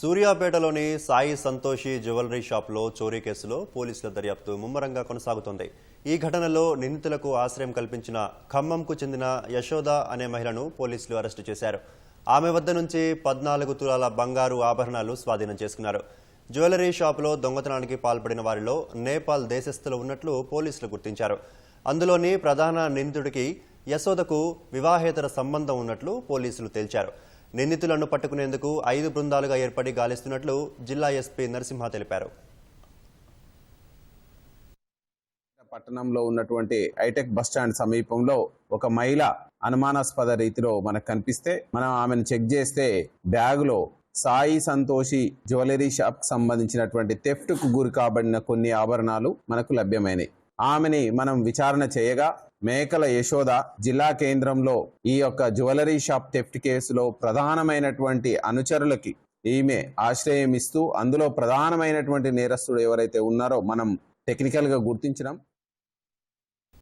సూర్యాపేటలోని Sai Santoshi jewellery షాప్లో చోరీ కేసులో పోలీసుల దర్యాప్తు ముమ్మరంగా కొనసాగుతోంది. ఈ ఘటనలో నిందితులకు ఆశ్రయం కల్పించిన ఖమ్మంకు చెందిన యశోద అనే మహిళను పోలీసులు అరెస్టు చేశారు. ఆమె వద్ద నుంచి 14 తులాల బంగారు ఆభరణాలు స్వాధీనం చేసుకున్నారు. జ్యువెలరీ షాపులో దొంగతనానికి పాల్పడిన వారిలో నేపాల్ దేశస్థులు ఉన్నట్లు పోలీసులు గుర్తించారు. అందులోని ప్రధాన నిందితుడికి యశోదకు వివాహేతర సంబంధం ఉన్నట్లు పోలీసులు తేల్చారు. నిందితులను పట్టుకునేందుకు 5 బృందాలుగా ఏర్పడి గాలిస్తున్నట్లు జిల్లా ఎస్పీ నరసింహ తెలిపారు. పట్టణంలో ఉన్నటువంటి హైటెక్ బస్టాండ్ సమీపంలో ఒక మహిళ అనుమానాస్పద రీతిలో మనకు కనిపిస్తే మనం ఆమెను చెక్ చేస్తే బ్యాగులో సాయి సంతోషి జ్యువెలరీ షాప్ సంబంధించినటువంటి థెఫ్ట్ కు గురి కాబడిన కొన్ని ఆభరణాలు మనకు లభ్యమైనవి. ఆమెని మనం విచారణ చేయగా మేకల యశోద జిల్లా కేంద్రంలో ఈ యొక్క జ్యువెలరీ షాప్ థెఫ్ట్ కేసులో ప్రధానమైనటువంటి అనుచరులకి ఈమె ఆశ్రయం ఇస్తూ అందులో ప్రధానమైనటువంటి నేరస్తుడు ఎవరైతే ఉన్నారో మనం టెక్నికల్ గా గుర్తించడం